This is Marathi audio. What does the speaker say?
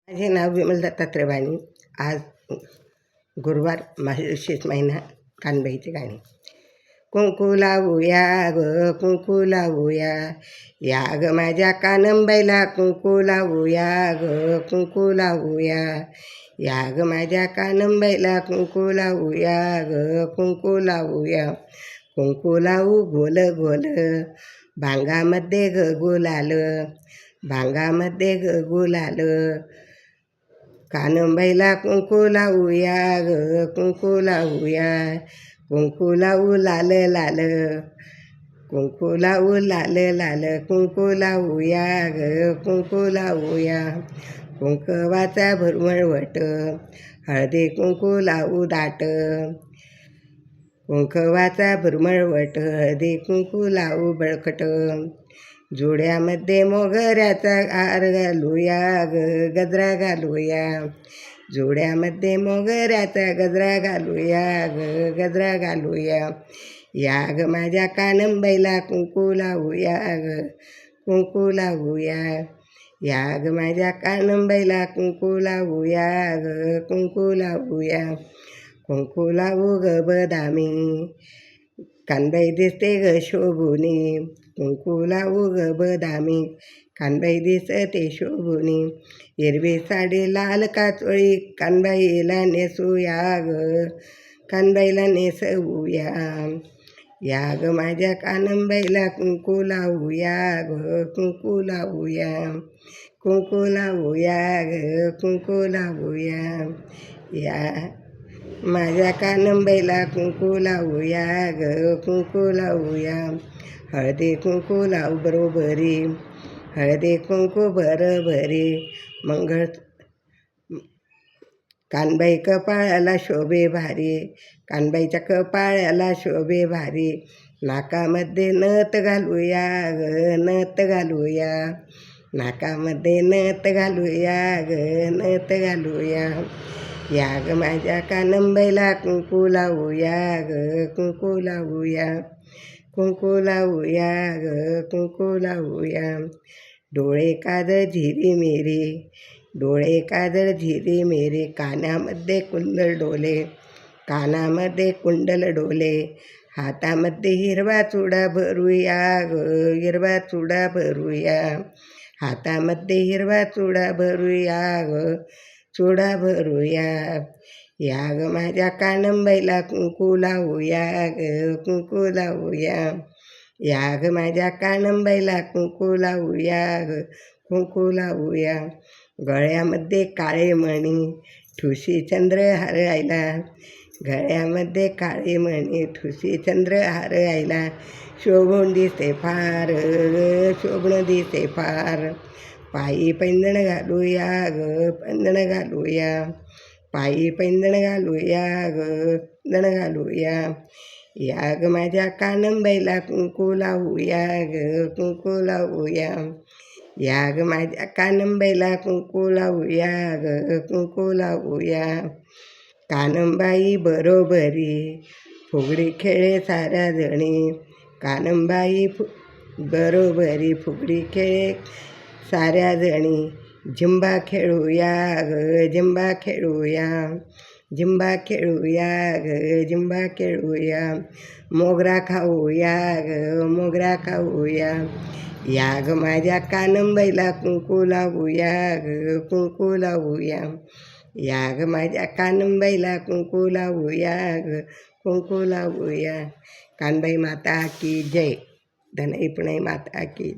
माझे नाव विमल दत्तात्रय वाणी. आज गुरुवार, मार्गशीर्ष महिना, कानबाईची गाणी. कुंकू लावूया ग कुंकू लावूया, या ग माझ्या कानंबाईला कुंकू लावूया ग कुंकू लावूया, या ग माझ्या कानंबाईला कुंकू लावूया ग कुंकू लावूया. कुंकू लावू गोल गोल, भांगामध्ये ग गुलाल, भांगामध्ये ग गुलाल. कानंबाईला कुंकू लावूया ग कुंकू लावूया, कुंकू लावू लाल लाल, कुंकू लावू लाल लाल, कुंकू लावूया ग कुंकू लावूया. कुंकवाचा भरमळवट, हळदी कुंकू लावू दाट, कुंकवाचा भरमळवट, हळदी कुंकू लावू बळकट. जोड्यामध्ये मोगऱ्याचा हार घालूया ग गजरा घालूया, जोड्यामध्ये मोगऱ्याचा गजरा घालूया ग गजरा घालूया. या ग माझ्या कानंबाईला कुंकू लावूया ग कुंकू लावूया, या ग माझ्या कानंबाईला कुंकू लावूया ग कुंकू लावूया. कुंकू लावू ग बदामी, कानबाई दिसते ग शोभुनी, कुंकू लावू ग बदामी, कानबाई दिसते शोभुनी. हिरवी साडी लाल काचोळी, कानबाईला नेसूया ग कानबाईला नेसवूया. या ग माझ्या कानंबाईला कुंकू लावूया ग कुंकू लावूया, कुंकू लावूया ग कुंकू लावूया. या माझ्या कानंबाईला कुंकू लावूया ग कुंकू लावूया. हळदी कुंकू लावू बरोबरी, हळदी कुंकू बरोबरी. मंगळ कानबाई कपाळाला शोभे भारी, कानबाईच्या कपाळाला शोभे भारी. नाकामध्ये नथ घालूया ग नथ घालूया, नाकामध्ये नथ घालूया ग नथ घालूया. या ग माझ्या कानंबाईला कुंकू लावूया ग कुंकू लावूया, कुंकू लावूया ग कुंकू लावूया. डोळे काजळ झिरी मिरी, डोळे काजळ झिरी मिरी, कानामध्ये कुंडल डोले, कानामध्ये कुंडल डोले. हातामध्ये हिरवा चुडा भरूया ग हिरवा चुडा भरूया, हातामध्ये हिरवा चुडा भरूया ग चुडा भरूया. या ग माझ्या कानंबाईला कुंकू लावूया ग कुंकू लावूया, या ग माझ्या कानंबाईला कुंकू लावूया ग कुंकू लावूया. गळ्यामध्ये काळे मणी, ठुशी चंद्रहार आयला, गळ्यामध्ये काळे मणी, ठुशी चंद्रहार आयला. शोभून दिसते फार, शोभून दिसते फार. पायी पैंजण घालूया ग पैंजण घालूया, पायी पैंजण घालूया ग पैंजण घालूया. या ग माझ्या कानंबाईला कुंकू लावूया ग कुंकू लावूया, या ग माझ्या कानंबाईला कुंकू लावूया ग कुंकू लावूया. कानंबाई बरोबरी, फुगडी खेळे साऱ्या जणी, कानंबाई बरोबरी, फुगडी खेळे साऱ्या जणी. झिंबा खेळूया ग झिंबा खेळूया, झिंबा खेळूया ग झिंबा खेळूया. मोगरा खाऊया ग मोगरा खाऊया. या ग माझ्या कानंबाईला कुंकू लावूया ग कुंकू लावूया, या ग माझ्या कानंबाईला कुंकू लावूया ग कुंकू लावूया. कानबाई माता की जय, धनई पुणे माता की जय.